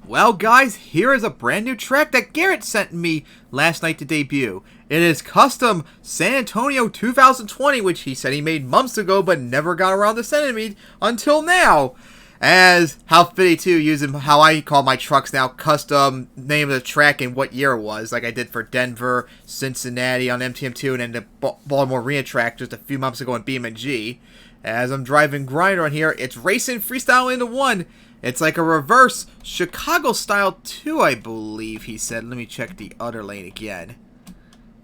Well, guys, here is a brand new track that Garrett sent me last night to debut. It is Custom San Antonio 2020, which he said he made months ago, but never got around to sending me until now. As how fitty too, using how I call my trucks now, custom name of the track and what year it was, like I did for Denver, Cincinnati on MTM2, and then the Baltimore Arena track just a few months ago on BMG. As I'm driving Grinder on here, it's racing freestyle into one. It's like a reverse Chicago style 2, I believe he said. Let me check the other lane again.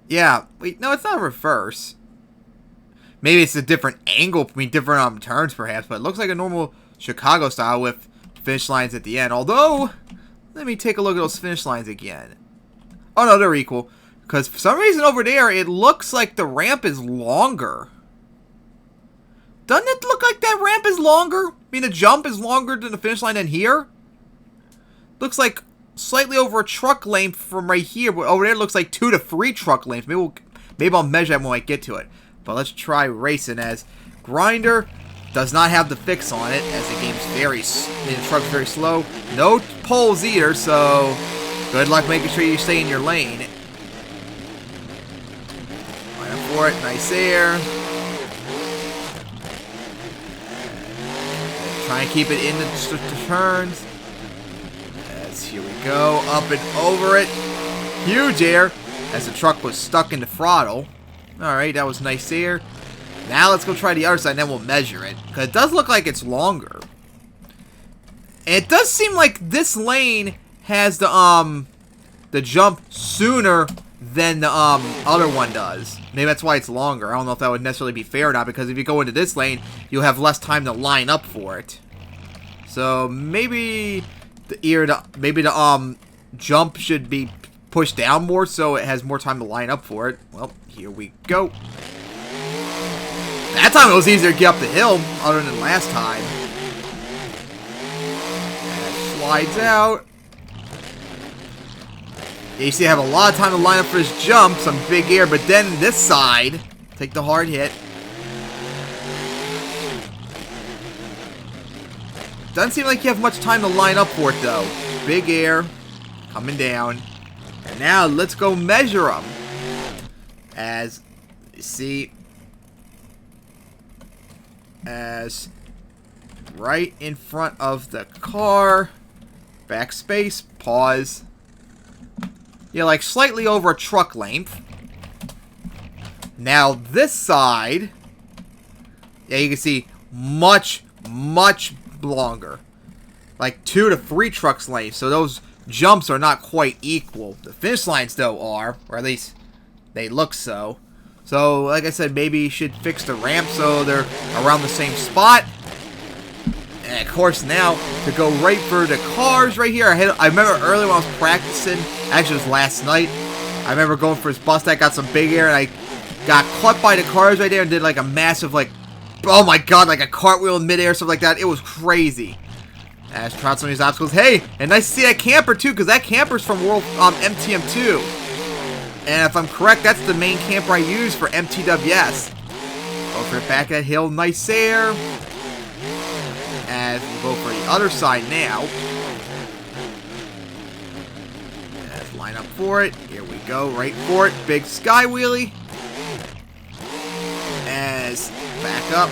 Yeah, wait, no, it's not reverse. Maybe it's a different angle, I mean different turns perhaps, but it looks like a normal Chicago style with finish lines at the end. Although, let me take a look at those finish lines again. Oh no, they're equal. Because for some reason over there, it looks like the ramp is longer. Doesn't it look like that ramp is longer? I mean, the jump is longer than the finish line in here. Looks like slightly over a truck length from right here, but over there it looks like 2 to 3 truck lengths. Maybe I'll measure that when I get to it. But let's try racing as Grinder does not have the fix on it, as the the truck's very slow. No poles either, so good luck making sure you stay in your lane. Line up for it, nice air. Try and keep it in the turns. As here we go, up and over it. Huge air, as the truck was stuck in the throttle. Alright, that was nice air. Now let's go try the other side, and then we'll measure it. Because it does look like it's longer. And it does seem like this lane has the jump sooner than the other one does. Maybe that's why it's longer. I don't know if that would necessarily be fair or not, because if you go into this lane, you'll have less time to line up for it. So maybe the jump should be pushed down more so it has more time to line up for it. Well, here we go. That time it was easier to get up the hill, other than last time. And it slides out. Yeah, you see I have a lot of time to line up for this jump, some big air, but then this side, take the hard hit. Doesn't seem like you have much time to line up for it though. Big air, coming down. And now let's go measure them. As you see, as right in front of the car, backspace, pause. Yeah, like slightly over a truck length. Now this side, yeah, you can see much longer. Like 2 to 3 trucks length. So those jumps are not quite equal. The finish lines though are, or at least they look so. So like I said, maybe you should fix the ramp so they're around the same spot. And of course now, to go right for the cars right here, I remember earlier when I was practicing, actually it was last night, I remember going for his bust that got some big air, and I got caught by the cars right there and did like a massive, like, oh my god, like a cartwheel in midair, stuff like that. It was crazy. As tried some of these obstacles. Hey, and nice to see that camper too, because that camper's from World MTM2. And if I'm correct, that's the main camper I use for MTWS. Go for the back of that hill, nice air. As we go for the other side now. As line up for it. Here we go, right for it. Big sky wheelie. As back up.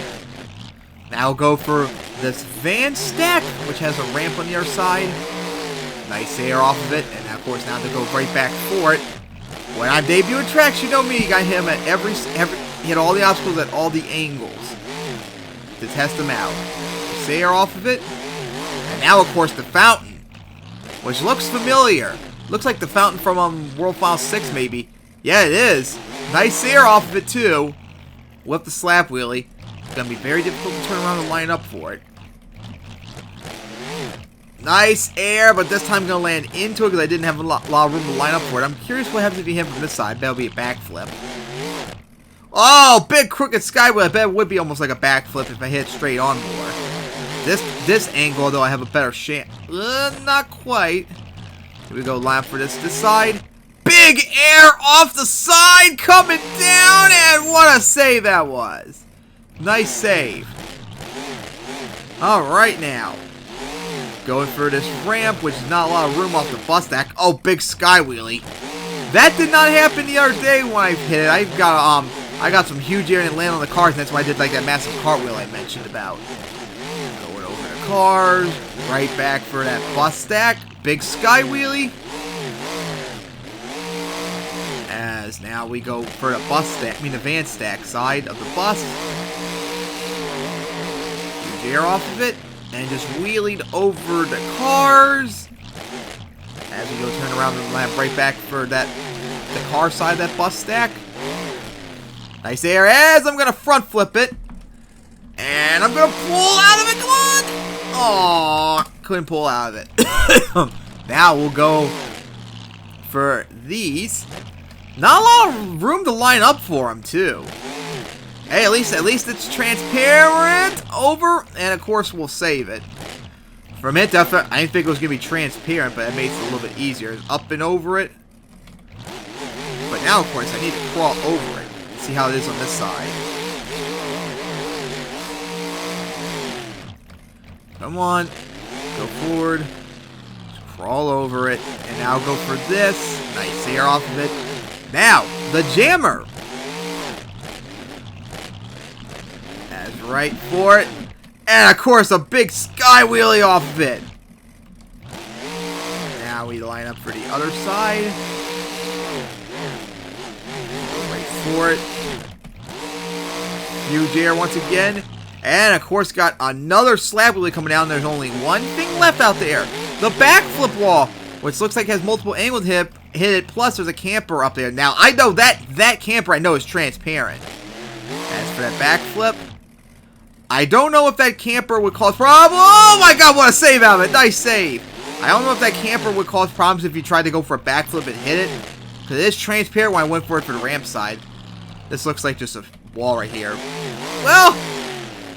Now we'll go for this van stack, which has a ramp on the other side. Nice air off of it. And of course now to go right back for it. When I'm debuting tracks, you know me, you got him at hit all the obstacles at all the angles to test them out. Air off of it. And now, of course, the fountain, which looks familiar. Looks like the fountain from World Final 6, maybe. Yeah, it is. Nice air off of it, too. With the slap wheelie. It's going to be very difficult to turn around and line up for it. Nice air, but this time I'm going to land into it because I didn't have a lot of room to line up for it. I'm curious what happens if you hit from this side. That'll be a backflip. Oh, big crooked sky wheel. I bet it would be almost like a backflip if I hit straight on more. This angle, though, I have a better chance. Not quite. Here we go, line for this side. Big air off the side, coming down, and what a save that was. Nice save. All right, now. Going for this ramp, which is not a lot of room off the bus stack. Oh, big sky wheelie. That did not happen the other day when I hit it. I got some huge air and it landed on the cars, and that's why I did like that massive cartwheel I mentioned about. Going over the cars, right back for that bus stack. Big sky wheelie. As now we go for the the van stack side of the bus. Huge air off of it. And just wheelied over the cars. As we go turn around and land right back for the car side of that bus stack. Nice air as I'm going to front flip it. And I'm going to pull out of it. Come on. Oh, couldn't pull out of it. Now we'll go for these. Not a lot of room to line up for them, too. Hey, at least it's transparent over, and of course we'll save it. For a minute, I didn't think it was gonna be transparent, but it makes it a little bit easier. Up and over it. But now, of course, I need to crawl over it. See how it is on this side. Come on, go forward, crawl over it, and now go for this. Nice air off of it. Now the jammer. Right for it. And of course a big sky wheelie off of it. Now we line up for the other side. Wait for it. Huge air once again. And of course got another slab wheelie coming down. There's only one thing left out there. The backflip wall, which looks like has multiple angles hit it. Plus there's a camper up there. Now I know that camper I know is transparent. As for that backflip, I don't know if that camper would cause problems. Oh my god, what a save out of it. Nice save. I don't know if that camper would cause problems if you tried to go for a backflip and hit it. Because it is transparent when I went for it for the ramp side. This looks like just a wall right here. Well,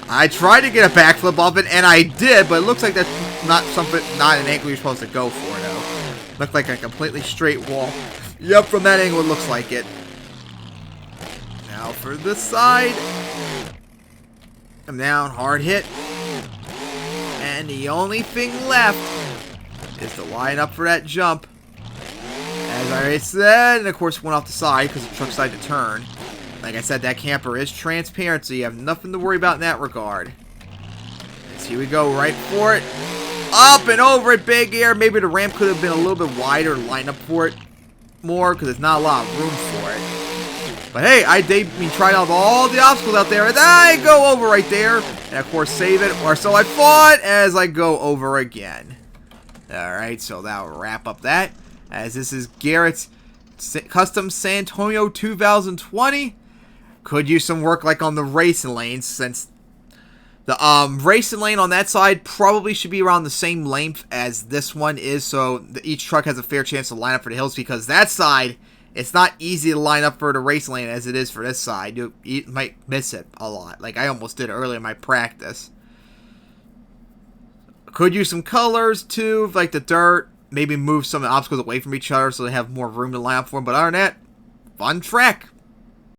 I tried to get a backflip off it, and I did, but it looks like that's not an angle you're supposed to go for, though. Looked like a completely straight wall. Yep, from that angle it looks like it. Now for this side. Come down, hard hit. And the only thing left is to line up for that jump. As I already said, and of course went off the side because the truck decided to turn. Like I said, that camper is transparent, so you have nothing to worry about in that regard. So here we go, right for it. Up and over it, big air. Maybe the ramp could have been a little bit wider to line up for it more because there's not a lot of room for it. But hey, I tried out all the obstacles out there, and I go over right there, and of course save it, or so I thought, as I go over again. Alright, so that'll wrap up that, as this is Garrett's Custom San Antonio 2020. Could use some work like on the racing lanes, since the racing lane on that side probably should be around the same length as this one is, so each truck has a fair chance to line up for the hills, because that side, it's not easy to line up for the race lane as it is for this side. You might miss it a lot. Like I almost did earlier in my practice. Could use some colors too, like the dirt. Maybe move some of the obstacles away from each other so they have more room to line up for them. But other than that, fun track.